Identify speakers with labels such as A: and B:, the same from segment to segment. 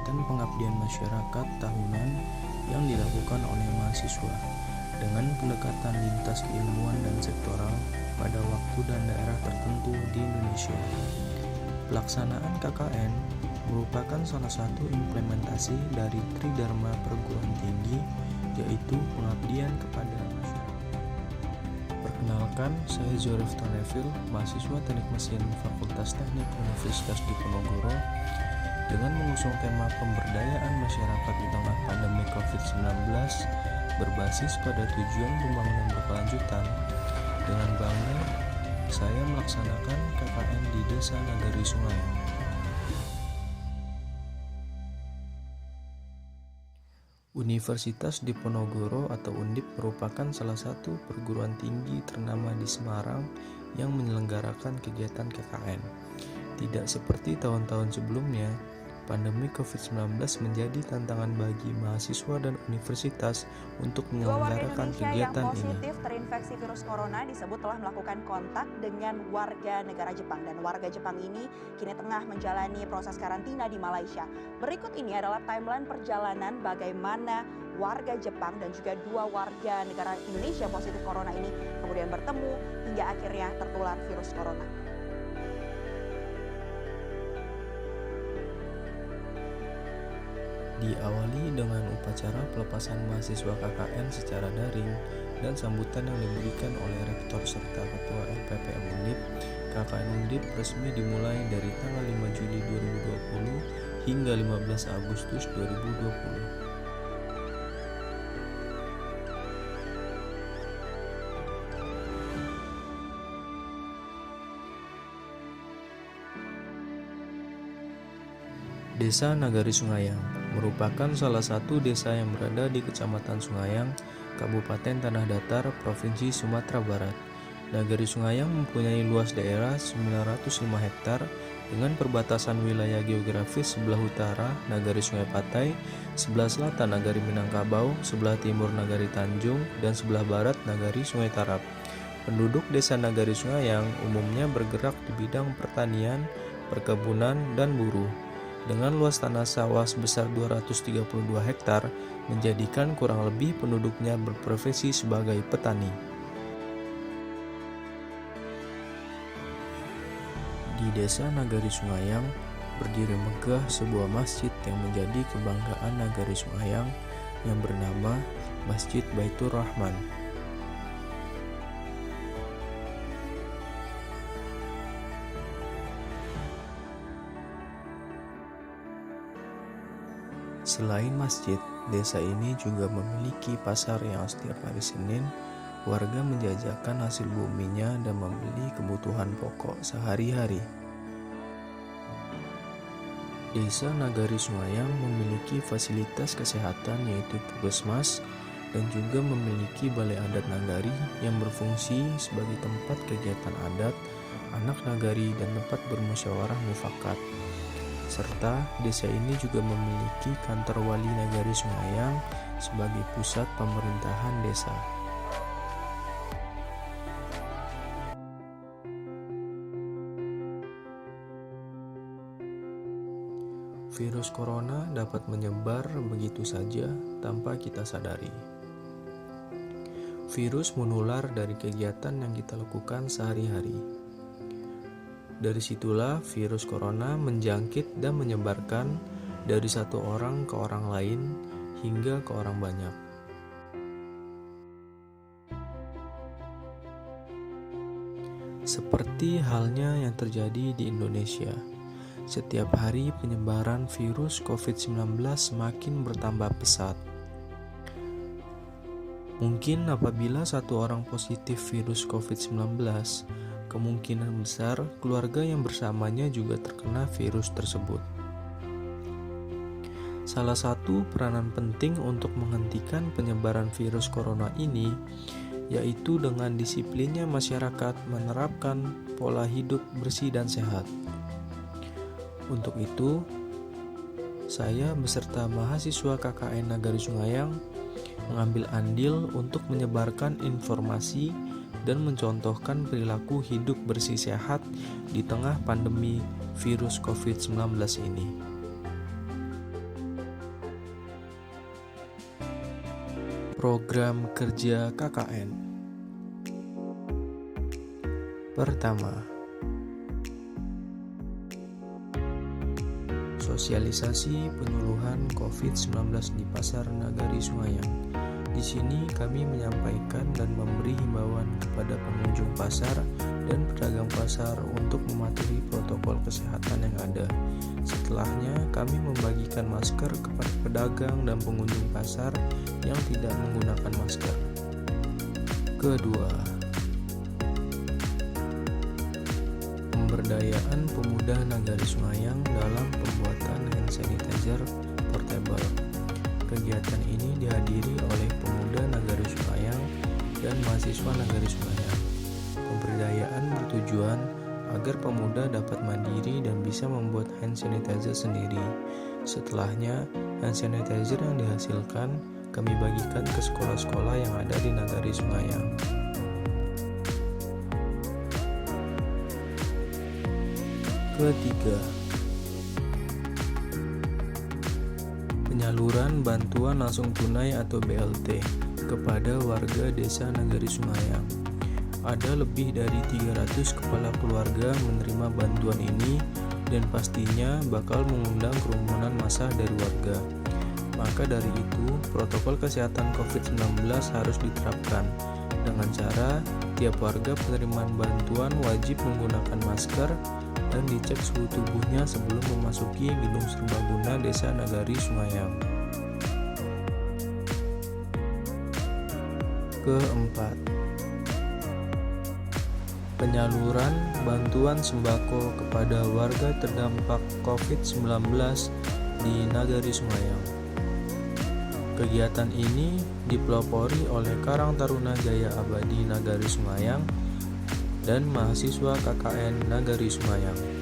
A: kegiatan pengabdian masyarakat tahunan yang dilakukan oleh mahasiswa dengan pendekatan lintas keilmuan dan sektoral pada waktu dan daerah tertentu di Indonesia. Pelaksanaan KKN merupakan salah satu implementasi dari Tridharma Perguruan Tinggi, yaitu pengabdian kepada masyarakat. Perkenalkan, saya Zoref Tanevil, mahasiswa Teknik Mesin Fakultas Teknik Universitas Diponegoro, dengan mengusung tema pemberdayaan masyarakat di tengah pandemi COVID-19 berbasis pada tujuan pembangunan berkelanjutan. Dengan bangga, saya melaksanakan KKN di Desa Nagari Sungayang. Universitas Diponegoro atau Undip merupakan salah satu perguruan tinggi ternama di Semarang yang menyelenggarakan kegiatan KKN. Tidak seperti tahun-tahun sebelumnya, pandemi COVID-19 menjadi tantangan bagi mahasiswa dan universitas untuk menyelenggarakan kegiatan ini. 2 warga Indonesia yang positif
B: terinfeksi virus corona disebut telah melakukan kontak dengan warga negara Jepang, dan warga Jepang ini kini tengah menjalani proses karantina di Malaysia. Berikut ini adalah timeline perjalanan bagaimana warga Jepang dan juga 2 warga negara Indonesia positif corona ini kemudian bertemu hingga akhirnya tertular virus corona.
A: Diawali dengan upacara pelepasan mahasiswa KKN secara daring dan sambutan yang diberikan oleh Rektor serta Ketua LPPM Undip, KKN Undip resmi dimulai dari tanggal 5 Juli 2020 hingga 15 Agustus 2020. Desa Nagari Sungayang merupakan salah satu desa yang berada di Kecamatan Sungayang, Kabupaten Tanah Datar, Provinsi Sumatera Barat. Nagari Sungayang mempunyai luas daerah 905 hektar dengan perbatasan wilayah geografis sebelah utara Nagari Sungai Patai, sebelah selatan Nagari Minangkabau, sebelah timur Nagari Tanjung, dan sebelah barat Nagari Sungai Tarap. Penduduk desa Nagari Sungayang umumnya bergerak di bidang pertanian, perkebunan, dan buruh. Dengan luas tanah sawah sebesar 232 hektar, menjadikan kurang lebih penduduknya berprofesi sebagai petani. Di desa Nagari Sungayang, berdiri megah sebuah masjid yang menjadi kebanggaan Nagari Sungayang yang bernama Masjid Baitur Rahman. Selain masjid, desa ini juga memiliki pasar yang setiap hari Senin warga menjajakan hasil buminya dan membeli kebutuhan pokok sehari-hari. Desa Nagari Sungayang memiliki fasilitas kesehatan yaitu puskesmas dan juga memiliki balai adat Nagari yang berfungsi sebagai tempat kegiatan adat, anak Nagari, dan tempat bermusyawarah mufakat. Serta desa ini juga memiliki kantor wali Nagari Sungayang sebagai pusat pemerintahan desa. Virus corona dapat menyebar begitu saja tanpa kita sadari. Virus menular dari kegiatan yang kita lakukan sehari-hari. Dari situlah virus corona menjangkit dan menyebarkan dari satu orang ke orang lain hingga ke orang banyak. Seperti halnya yang terjadi di Indonesia, setiap hari penyebaran virus COVID-19 semakin bertambah pesat. Mungkin apabila satu orang positif virus COVID-19, kemungkinan besar keluarga yang bersamanya juga terkena virus tersebut. Salah satu peranan penting untuk menghentikan penyebaran virus corona ini yaitu dengan disiplinnya masyarakat menerapkan pola hidup bersih dan sehat. Untuk itu, saya beserta mahasiswa KKN Nagari Sungayang mengambil andil untuk menyebarkan informasi dan mencontohkan perilaku hidup bersih sehat di tengah pandemi virus COVID-19 ini. Program kerja KKN. Pertama, sosialisasi penyuluhan COVID-19 di Pasar Nagari Sungayang. Di sini kami menyampaikan dan memberi himbauan kepada pengunjung pasar dan pedagang pasar untuk mematuhi protokol kesehatan yang ada. Setelahnya, kami membagikan masker kepada pedagang dan pengunjung pasar yang tidak menggunakan masker. Kedua, pemberdayaan pemuda Nagari Sungayang dalam pembuatan hand sanitizer portable. Kegiatan ini dihadiri oleh pemuda Nagari Sungayang dan mahasiswa Nagari Sungayang. Pemberdayaan bertujuan agar pemuda dapat mandiri dan bisa membuat hand sanitizer sendiri. Setelahnya, hand sanitizer yang dihasilkan kami bagikan ke sekolah-sekolah yang ada di Nagari Sungayang. Ketiga, penyaluran bantuan langsung tunai atau BLT kepada warga desa Nagari Sungayang. Ada lebih dari 300 kepala keluarga menerima bantuan ini dan pastinya bakal mengundang kerumunan massa dari warga. Maka dari itu, protokol kesehatan COVID-19 harus diterapkan dengan cara tiap warga penerimaan bantuan wajib menggunakan masker dan dicek suhu tubuhnya sebelum memasuki gedung serbaguna Desa Nagari Sungayang. Keempat, penyaluran bantuan sembako kepada warga terdampak COVID-19 di Nagari Sungayang. Kegiatan ini dipelopori oleh Karang Taruna Jaya Abadi Nagari Sungayang dan mahasiswa KKN Nagari Sungayang.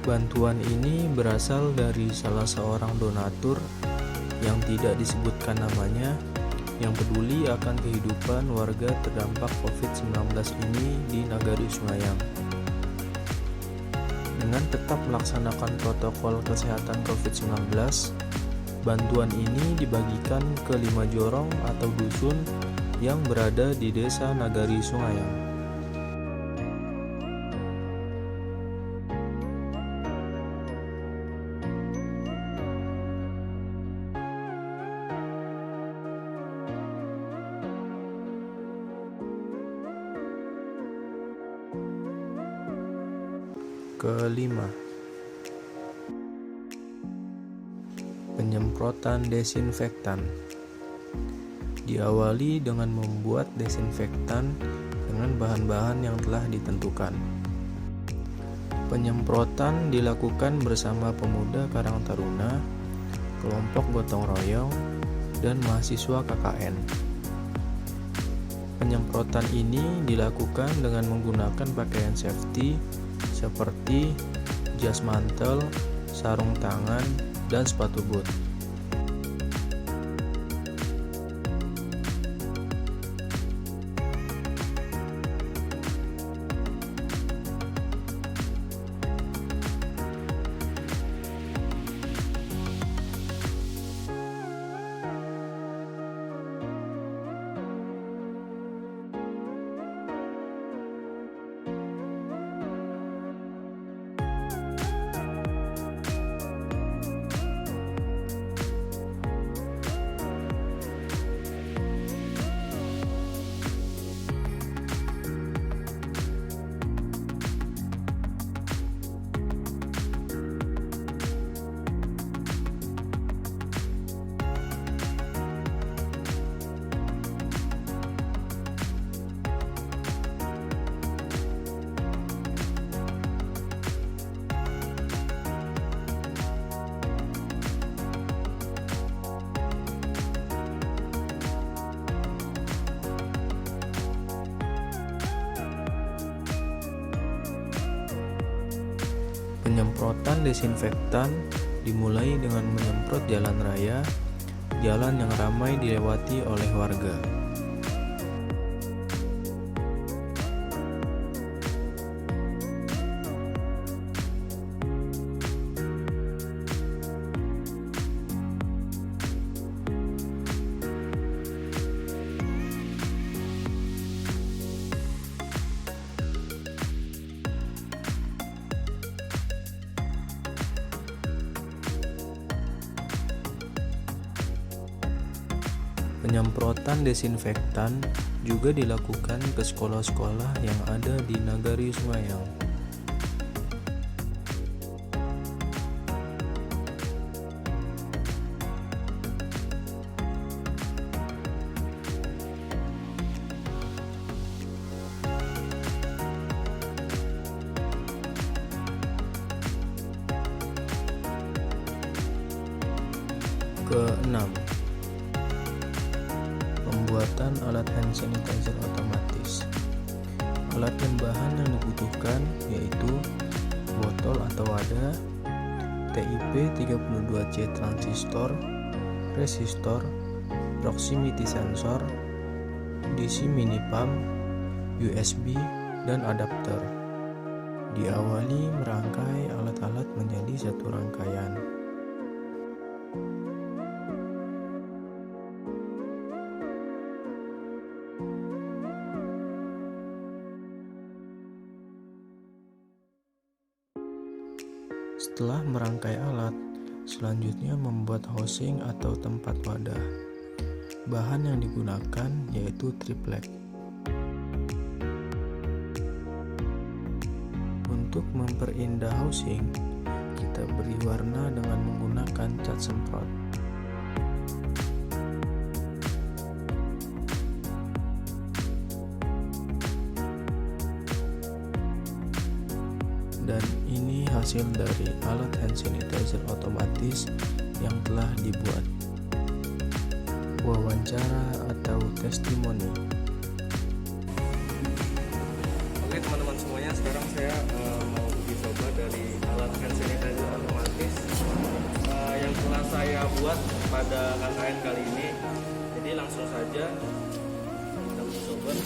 A: Bantuan ini berasal dari salah seorang donatur yang tidak disebutkan namanya yang peduli akan kehidupan warga terdampak COVID-19 ini di Nagari Sungayang. Dengan tetap melaksanakan protokol kesehatan COVID-19, bantuan ini dibagikan ke 5 jorong atau dusun yang berada di Desa Nagari Sungayang. Kelima, penyemprotan desinfektan. Diawali dengan membuat desinfektan dengan bahan-bahan yang telah ditentukan. Penyemprotan dilakukan bersama pemuda Karang Taruna, kelompok gotong royong, dan mahasiswa KKN. Penyemprotan ini dilakukan dengan menggunakan pakaian safety seperti jas mantel, sarung tangan, dan sepatu boot. Penyemprotan desinfektan dimulai dengan menyemprot jalan raya, jalan yang ramai dilewati oleh warga. Penyemprotan desinfektan juga dilakukan ke sekolah-sekolah yang ada di Nagari Sungayang. Keenam, pembuatan alat hand sanitizer otomatis. Alat dan bahan yang dibutuhkan yaitu botol atau wadah, TIP 32C transistor, resistor, proximity sensor, DC mini pump, USB, dan adapter. Diawali merangkai alat-alat menjadi satu rangkaian. Setelah merangkai alat, selanjutnya membuat housing atau tempat wadah. Bahan yang digunakan yaitu triplek. Untuk memperindah housing, kita beri warna dengan menggunakan cat semprot. Dan ini hasil dari alat hand sanitizer otomatis yang telah dibuat. Wawancara atau testimoni.
C: Oke teman-teman semuanya, sekarang saya mau uji coba dari alat hand sanitizer otomatis yang telah saya buat pada KKN kali ini. Jadi langsung saja kita uji coba.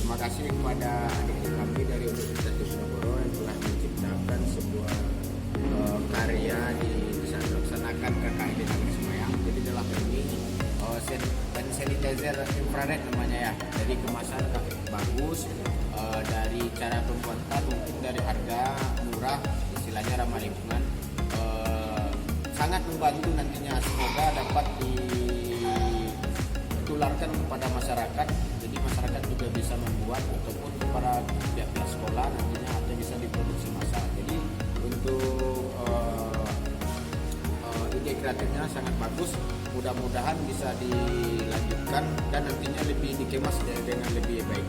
D: Terima kasih kepada adik-adik kami dari Universitas Diponegoro yang telah menciptakan sebuah karya di bisa melaksanakan KKN di Nagari Sungayang. Jadi dalam ini hand sanitizer infrared namanya ya. Jadi kemasan bagus, dari cara pembuatan mungkin dari harga murah, istilahnya ramah lingkungan, sangat membantu nantinya. Semoga dapat ditularkan kepada masyarakat. Jadi masyarakat juga bisa membuat ataupun para pihak-pihak sekolah nantinya atau bisa diproduksi massal. Jadi untuk ide kreatifnya sangat bagus. Mudah-mudahan bisa dilanjutkan dan nantinya lebih dikemas dengan lebih baik.